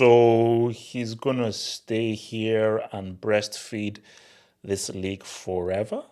So he's gonna stay here and breastfeed this league forever?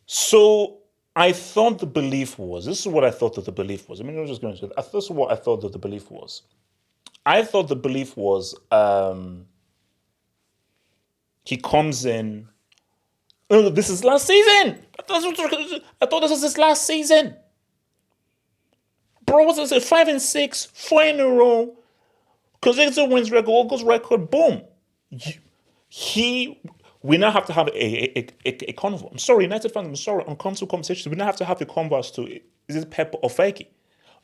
So I thought the belief was, this is what I thought that the belief was. I mean, I'm just going to say, this is what I thought that the belief was. I thought the belief was he comes in, oh, this is last season. I thought this was his last season. Bro, what's this? 5-6, 4 in a row. Consecutive wins record, all goes record, boom. He, we now have to have a convo. I'm sorry, United fans, I'm sorry, on console conversations, we now have to have a convo as to, is it Pep or Fergie?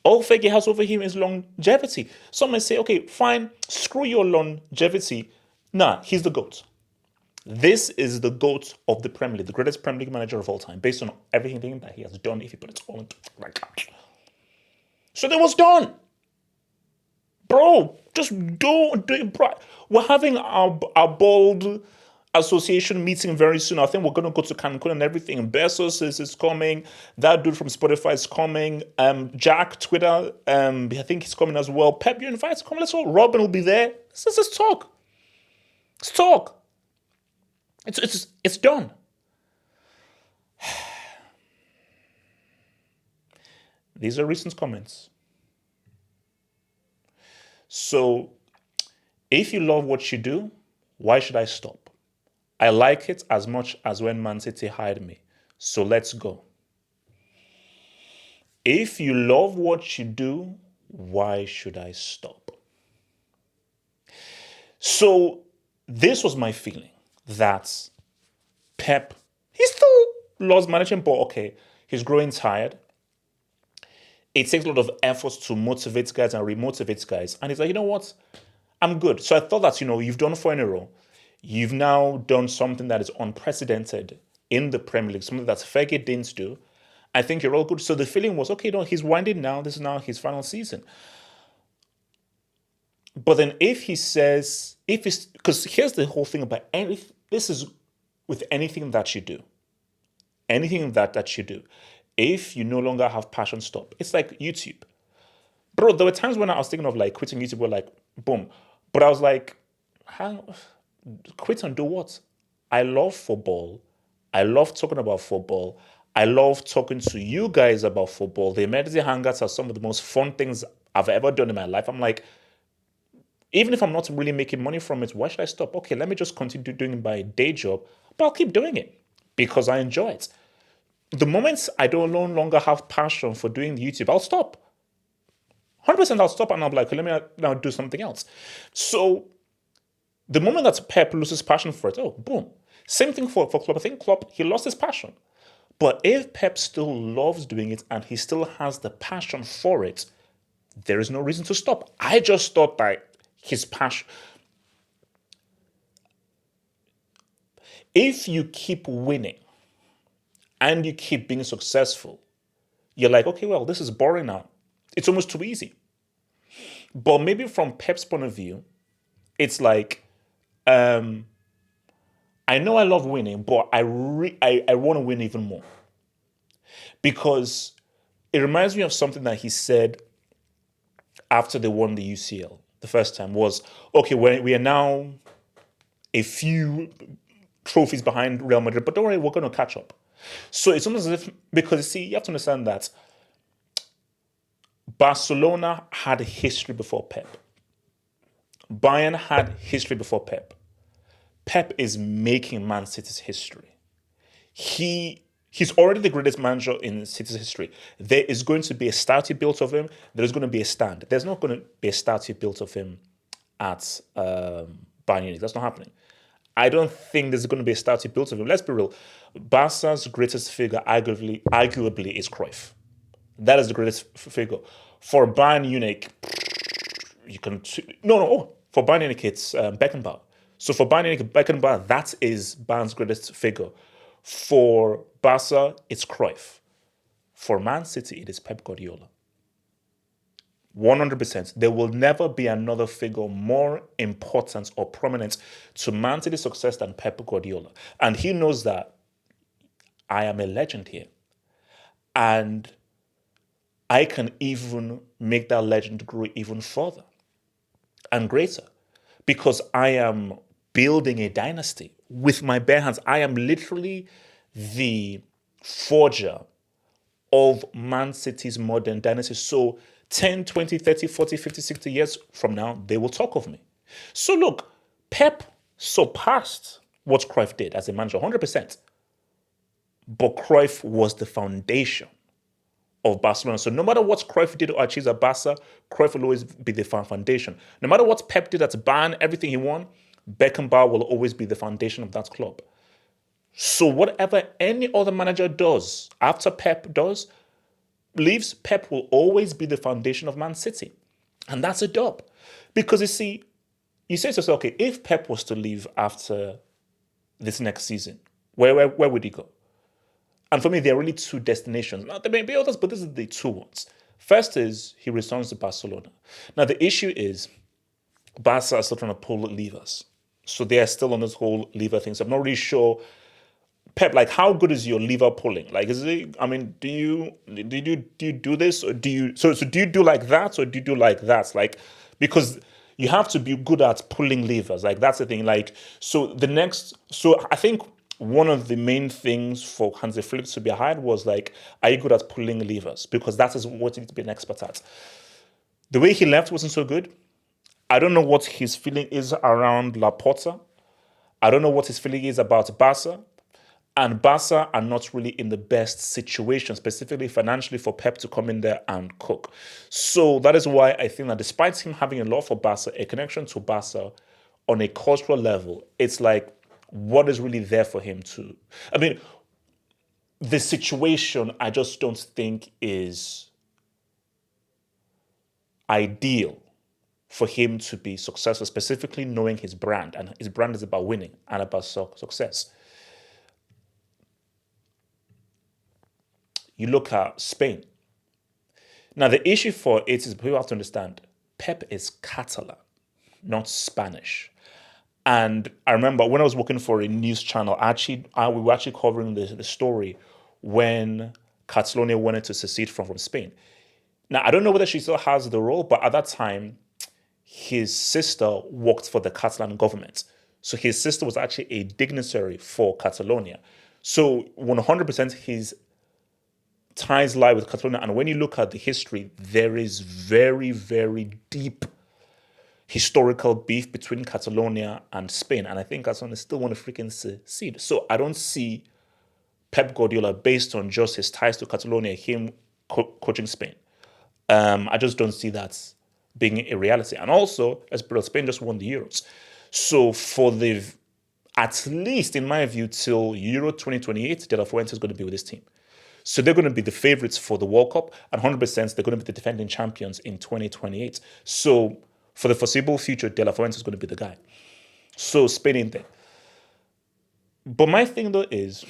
All Fergie has over him is longevity. Some may say, okay, fine, screw your longevity. Nah, he's the GOAT. This is the GOAT of the Premier League, the greatest Premier League manager of all time, based on everything that he has done, if he put it all into like that. So that was done. Bro, just do it, bro. We're having our bold association meeting very soon. I think we're going to go to Cancun and everything. Bezos is coming. That dude from Spotify is coming. Jack, Twitter, I think he's coming as well. Pep, you're invited to come. Let's all. Robin will be there. Let's talk. Let's talk. It's done. These are recent comments. So, if you love what you do, why should I stop? I like it as much as when Man City hired me. So let's go. If you love what you do, why should I stop? So this was my feeling that Pep, he still loves managing, but okay, he's growing tired. It takes a lot of efforts to motivate guys and remotivate guys. And he's like, you know what? I'm good. So I thought that, you've done 4 in a row. You've now done something that is unprecedented in the Premier League, something that Fergie didn't do. I think you're all good. So the feeling was, okay, no, he's winding now. This is now his final season. But then if he says, because here's the whole thing about this is with anything that you do. Anything that you do. If you no longer have passion, stop. It's like YouTube. Bro, there were times when I was thinking of like quitting YouTube, where like, boom. But I was like, quit and do what? I love football. I love talking about football. I love talking to you guys about football. The emergency hangouts are some of the most fun things I've ever done in my life. I'm like, even if I'm not really making money from it, why should I stop? Okay, let me just continue doing my day job, but I'll keep doing it because I enjoy it. The moment I don't no longer have passion for doing YouTube, I'll stop. 100% I'll stop and I'll be like, let me now do something else. So the moment that Pep loses passion for it, oh, boom. Same thing for Klopp. I think Klopp, he lost his passion. But if Pep still loves doing it and he still has the passion for it, there is no reason to stop. I just thought that his passion... If you keep winning and you keep being successful, you're like, okay, well, this is boring now. It's almost too easy. But maybe from Pep's point of view, it's like, I know I love winning, but I want to win even more. Because it reminds me of something that he said after they won the UCL the first time was, okay, we are now a few trophies behind Real Madrid, but don't worry, we're going to catch up. So it's almost as if, because see, you have to understand that Barcelona had a history before Pep. Bayern had history before Pep. Pep is making Man City's history. He's already the greatest manager in City's history. There is going to be a statue built of him. There's going to be a stand. There's not going to be a statue built of him at Bayern Munich. That's not happening. I don't think there's going to be a statue built of him. Let's be real. Barca's greatest figure, arguably, is Cruyff. That is the greatest figure. For Bayern Munich, you can... For Bayern Munich, it's Beckenbauer. So for Bayern Munich, Beckenbauer, that is Bayern's greatest figure. For Barca, it's Cruyff. For Man City, it is Pep Guardiola. 100%. There will never be another figure more important or prominent to Man City's success than Pep Guardiola. And he knows that I am a legend here. And I can even make that legend grow even further and greater because I am building a dynasty with my bare hands. I am literally the forger of Man City's modern dynasty. So 10, 20, 30, 40, 50, 60 years from now, they will talk of me. So look, Pep surpassed what Cruyff did as a manager, 100%. But Cruyff was the foundation of Barcelona. So no matter what Cruyff did or achieved at Barca, Cruyff will always be the foundation. No matter what Pep did at Bayern, everything he won, Beckenbauer will always be the foundation of that club. So whatever any other manager does after Pep leaves, Pep will always be the foundation of Man City. And that's a dub. Because you see, you say to yourself, okay, if Pep was to leave after this next season, where would he go? And for me, there are really two destinations. Now, there may be others, but these are the two ones. First is he returns to Barcelona. Now, the issue is Barca are still trying to pull levers. So they are still on this whole lever thing. So I'm not really sure. Pep, like, how good is your lever pulling? Like, is it? I mean, do you do this or do you? So do you do like that or do you do like that? Like, because you have to be good at pulling levers. Like that's the thing. Like, so I think one of the main things for Hansi Flick to be hired was like, are you good at pulling levers? Because that is what you need to be an expert at. The way he left wasn't so good. I don't know what his feeling is around Laporta. I don't know what his feeling is about Barca. And Barca are not really in the best situation, specifically financially, for Pep to come in there and cook. So that is why I think that despite him having a love for Barca, a connection to Barca on a cultural level, it's like, what is really there for him to... I mean, the situation I just don't think is ideal for him to be successful, specifically knowing his brand. And his brand is about winning and about success. You look at Spain. Now, the issue for it is people have to understand, Pep is Catalan, not Spanish. And I remember when I was working for a news channel, we were actually covering the story when Catalonia wanted to secede from Spain. Now, I don't know whether she still has the role, but at that time, his sister worked for the Catalan government. So his sister was actually a dignitary for Catalonia. So 100% his ties lie with Catalonia. And when you look at the history, there is very, very deep historical beef between Catalonia and Spain. And I think Catalonia still want to freaking secede. So I don't see Pep Guardiola, based on just his ties to Catalonia, him coaching Spain. I just don't see that being a reality. And also, Spain just won the Euros. So at least in my view, till Euro 2028, De La Fuente is going to be with this team. So they're going to be the favorites for the World Cup, and 100% they're going to be the defending champions in 2028. So for the foreseeable future, De La Fuente is going to be the guy. So Spain ain't there. But my thing though is,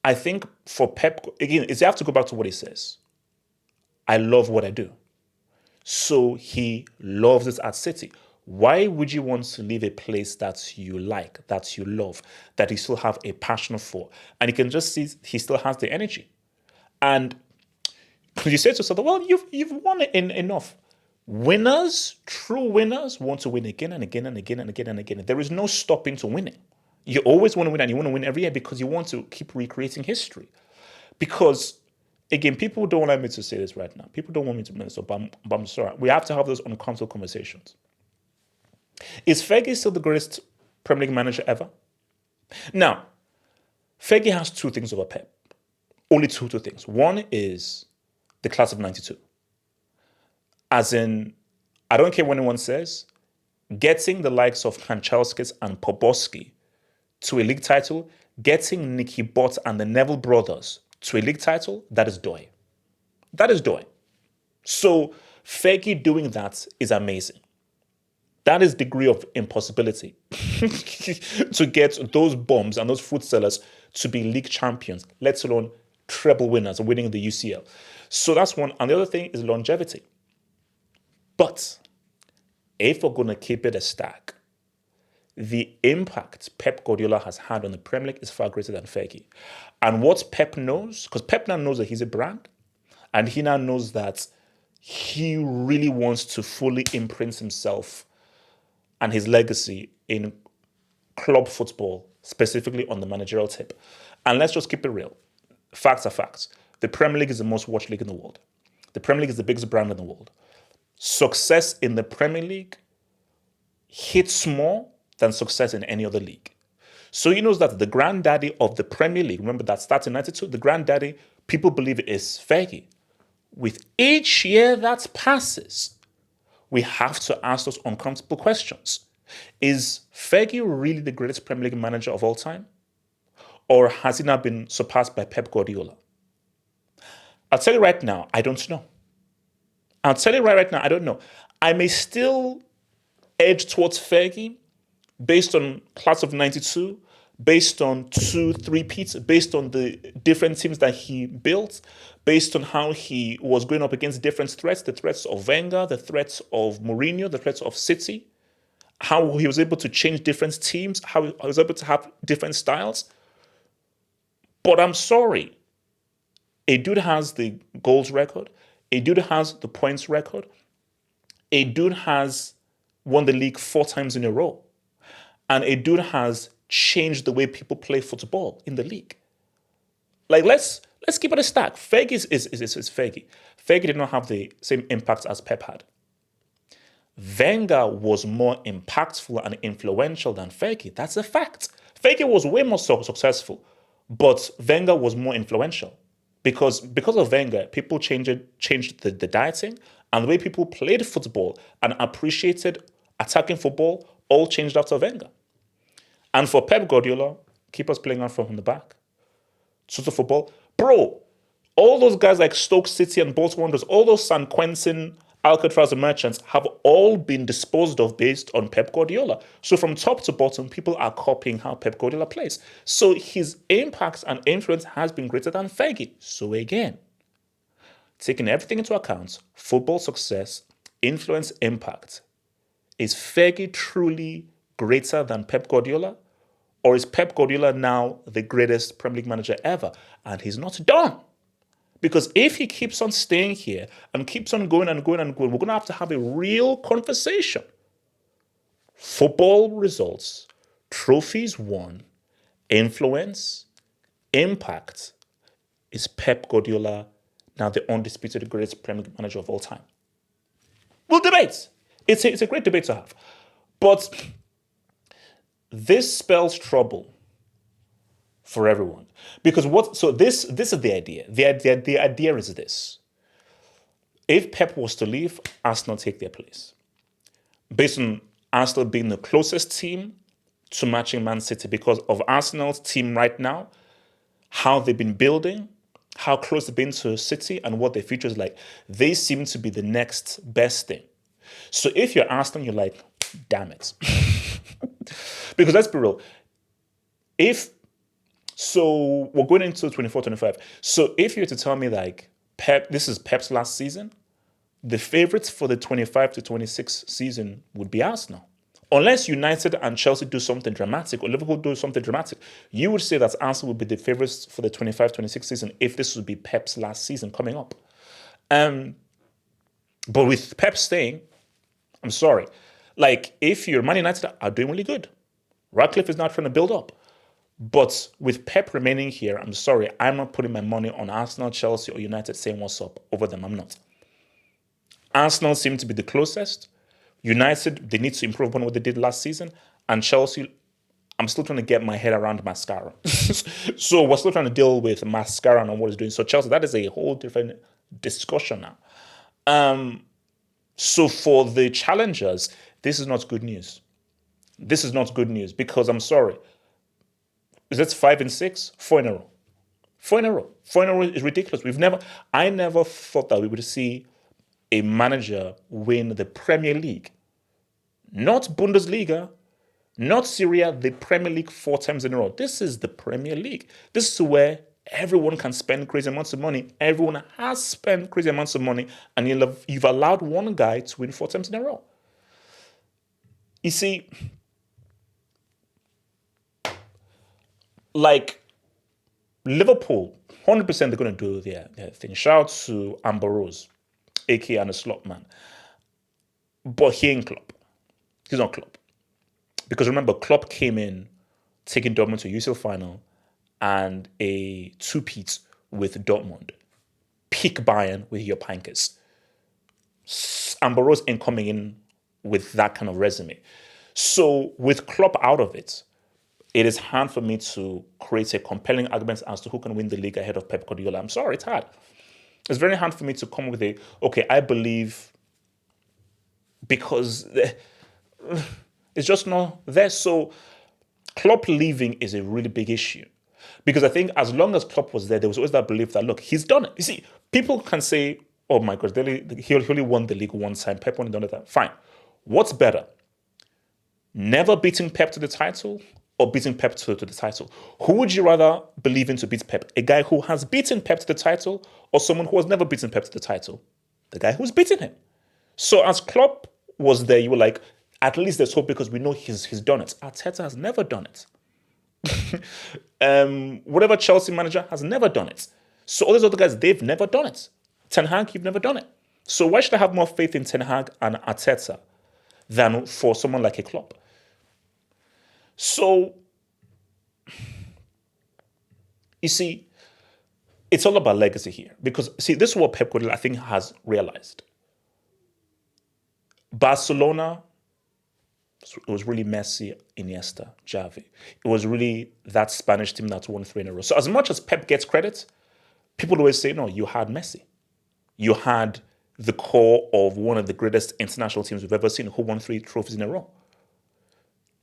I think for Pep, again, is you have to go back to what he says. I love what I do. So he loves it at City. Why would you want to leave a place that you like, that you love, that you still have a passion for? And you can just see he still has the energy. And you say to yourself, well, you've won enough. Winners, true winners, want to win again and again and again and again and again. There is no stopping to winning. You always want to win, and you want to win every year because you want to keep recreating history. Because, again, people don't want me to say this right now. People don't want me to admit this, but I'm sorry. We have to have those uncomfortable conversations. Is Fergie still the greatest Premier League manager ever? Now, Fergie has two things over Pep. Only two things. One is the class of 92. As in, I don't care what anyone says, getting the likes of Kanchelskis and Poborski to a league title, getting Nicky Butt and the Neville brothers to a league title, that is doy. That is doy. So Fergie doing that is amazing. That is degree of impossibility to get those bums and those fruit sellers to be league champions, let alone treble winners and winning the UCL. So that's one. And the other thing is longevity. But if we're going to keep it a stack, the impact Pep Guardiola has had on the Premier League is far greater than Fergie. And what Pep knows, because Pep now knows that he's a brand, and he now knows that he really wants to fully imprint himself and his legacy in club football, specifically on the managerial tip. And let's just keep it real. Facts are facts. The Premier League is the most watched league in the world. The Premier League is the biggest brand in the world. Success in the Premier League hits more than success in any other league. So he knows that the granddaddy of the Premier League, remember that started in 92, the granddaddy, people believe it is Fergie. With each year that passes, we have to ask those uncomfortable questions. Is Fergie really the greatest Premier League manager of all time? Or has he now been surpassed by Pep Guardiola? I'll tell you right now, I don't know. I'll tell you right now, I don't know. I may still edge towards Fergie based on class of 92, based on 2-3 peats, based on the different teams that he built, based on how he was going up against different threats, the threats of Wenger, the threats of Mourinho, the threats of City, how he was able to change different teams, how he was able to have different styles. But I'm sorry, a dude has the goals record, a dude has the points record, a dude has won the league 4 times in a row, and a dude has changed the way people play football in the league. Like, let's keep it a stack. Fergie is Fergie. Fergie did not have the same impact as Pep had. Wenger was more impactful and influential than Fergie. That's a fact. Fergie was way more successful, but Wenger was more influential. Because of Wenger, people changed the dieting, and the way people played football and appreciated attacking football all changed after Wenger. And for Pep Guardiola, keep us playing out from the back. Total football. Bro, all those guys like Stoke City and Bolton Wanderers, all those San Quentin, Alcatraz and Merchants have all been disposed of based on Pep Guardiola. So from top to bottom, people are copying how Pep Guardiola plays. So his impact and influence has been greater than Fergie. So again, taking everything into account, football success, influence, impact, is Fergie truly greater than Pep Guardiola? Or is Pep Guardiola now the greatest Premier League manager ever? And he's not done. Because if he keeps on staying here and keeps on going and going and going, we're going to have a real conversation. Football results, trophies won, influence, impact. Is Pep Guardiola now the undisputed greatest Premier League manager of all time? We'll debate. It's a great debate to have. But this spells trouble for everyone. Because this is the idea. The idea is this. If Pep was to leave, Arsenal take their place. Based on Arsenal being the closest team to matching Man City, because of Arsenal's team right now, how they've been building, how close they've been to City, and what their future is like, they seem to be the next best thing. So if you're Arsenal, you're like, damn it. Because let's be real. So we're going into 24-25. So if you were to tell me like Pep, this is Pep's last season, the favorites for the 25-26 season would be Arsenal. Unless United and Chelsea do something dramatic or Liverpool do something dramatic, you would say that Arsenal would be the favorites for the 25-26 season if this would be Pep's last season coming up. But with Pep staying, I'm sorry. Like, if you're Man United are doing really good. Ratcliffe is not trying to build up. But with Pep remaining here, I'm sorry, I'm not putting my money on Arsenal, Chelsea, or United saying what's up over them. I'm not. Arsenal seem to be the closest. United, they need to improve upon what they did last season. And Chelsea, I'm still trying to get my head around mascara. So we're still trying to deal with mascara and what it's doing. So Chelsea, that is a whole different discussion now. So for the challengers, this is not good news. This is not good news because I'm sorry. Is it 5 and 6? 4 in a row. 4 in a row. 4 in a row is ridiculous. I never thought that we would see a manager win the Premier League. Not Bundesliga, not Serie, the Premier League 4 times in a row. This is the Premier League. This is where Everyone can spend crazy amounts of money. Everyone has spent crazy amounts of money, and you've allowed one guy to win 4 times in a row. You see, like Liverpool, 100% they're going to do their thing. Shout out to Amber Rose, aka and a slot man. But he ain't Klopp. He's not Klopp. Because remember, Klopp came in taking Dortmund to a UCL final and a two-peat with Dortmund. Peak Bayern with your Pankers. Amber Rose ain't coming in with that kind of resume. So with Klopp out of it, it is hard for me to create a compelling argument as to who can win the league ahead of Pep Guardiola. I'm sorry, it's hard. It's very hard for me to come with I believe because it's just not there. So Klopp leaving is a really big issue. Because I think as long as Klopp was there was always that belief that, look, he's done it. You see, people can say, oh my God, he only won the league one time. Pep only done it. Fine. What's better? Never beating Pep to the title or beating Pep to the title? Who would you rather believe in to beat Pep? A guy who has beaten Pep to the title or someone who has never beaten Pep to the title? The guy who's beaten him. So as Klopp was there, you were like, at least there's hope because we know he's done it. Arteta has never done it. Whatever Chelsea manager has never done it. So all these other guys, they've never done it. Ten Hag, you've never done it. So why should I have more faith in Ten Hag and Arteta than for someone like a Klopp? So, you see, it's all about legacy here. Because, see, this is what Pep Guardiola, I think, has realized. Barcelona, it was really Messi, Iniesta, Xavi. It was really that Spanish team that won 3 in a row. So as much as Pep gets credit, people always say, no, you had Messi. You had the core of one of the greatest international teams we've ever seen who won 3 trophies in a row.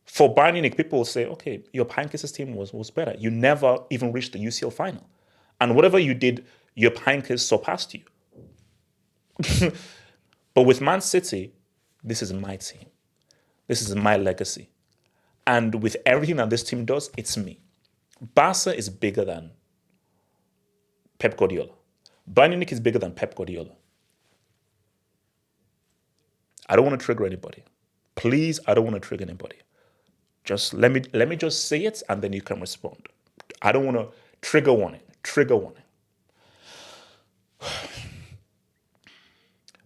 For Bayern Munich, people will say, okay, your Pankers' team was better. You never even reached the UCL final. And whatever you did, your Pankers surpassed you. But with Man City, this is my team. This is my legacy. And with everything that this team does, it's me. Barca is bigger than Pep Guardiola. Bayern Munich is bigger than Pep Guardiola. I don't want to trigger anybody. Please, I don't want to trigger anybody. Just let me just say it and then you can respond. I don't want to trigger warning. Trigger warning.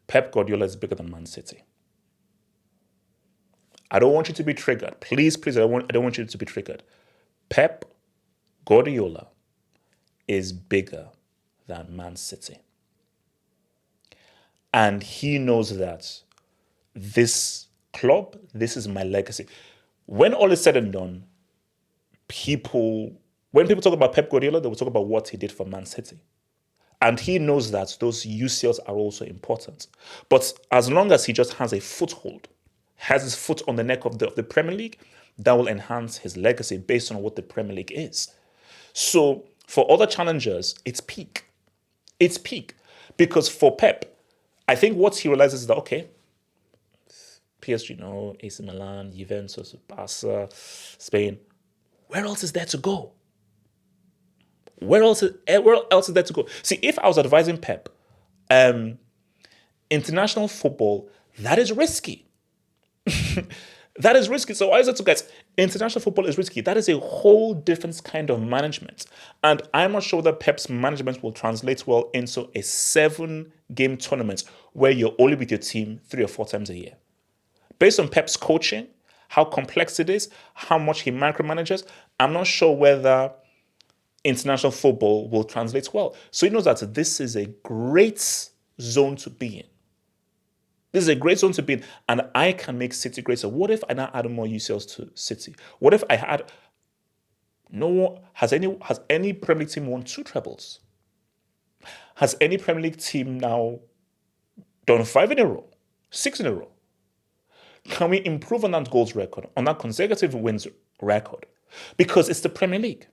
Pep Guardiola is bigger than Man City. I don't want you to be triggered. Please, I don't want you to be triggered. Pep Guardiola is bigger than Man City. And he knows that this club, this is my legacy. When all is said and done, when people talk about Pep Guardiola, they will talk about what he did for Man City. And he knows that those UCLs are also important. But as long as he just has a foothold, has his foot on the neck of the Premier League, that will enhance his legacy based on what the Premier League is. So for other challengers, it's peak. It's peak. Because for Pep, I think what he realizes is that, okay, PSG, no, AC Milan, Juventus, Barca, Spain. Where else is there to go? Where else is there to go? See, if I was advising Pep, international football, that is risky. That is risky. So why is it so, guys? International football is risky. That is a whole different kind of management. And I'm not sure that Pep's management will translate well into a 7-game tournament where you're only with your team 3 or 4 times a year. Based on Pep's coaching, how complex it is, how much he micromanages, I'm not sure whether international football will translate well. So he knows that this is a great zone to be in. This is a great zone to be in, and I can make City great. So what if I now add more UCLs to City? What if I had has any Premier League team won 2 trebles? Has any Premier League team now done 5 in a row, 6 in a row? Can we improve on that goals record, on that consecutive wins record? Because it's the Premier League.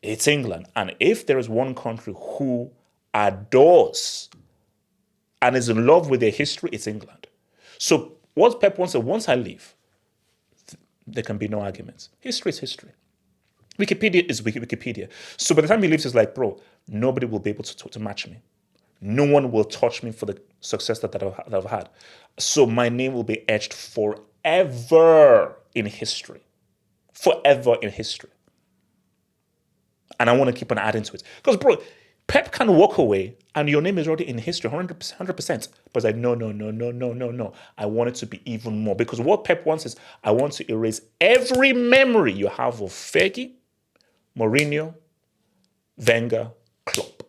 It's England. And if there is one country who adores and is in love with their history, it's England. So what Pep wants is, once I leave, there can be no arguments. History is history. Wikipedia is Wikipedia. So by the time he leaves, he's like, bro, nobody will be able to match me. No one will touch me for the success that I've had. So my name will be etched forever in history. Forever in history. And I want to keep on adding to it. Because, bro, Pep can walk away and your name is already in history, 100%. But it's like, no, no, no, no, no, no, no. I want it to be even more. Because what Pep wants is, I want to erase every memory you have of Fergie, Mourinho, Wenger, Klopp.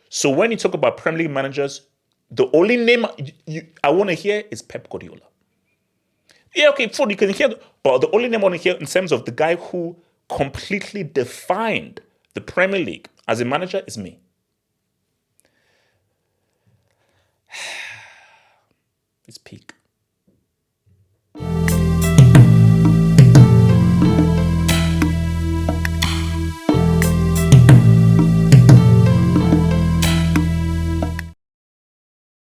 So when you talk about Premier League managers, the only name I want to hear is Pep Guardiola. Yeah, okay, fine, you can hear, but the only name I want to hear in terms of the guy who completely defined the Premier League as a manager is me. It's peak.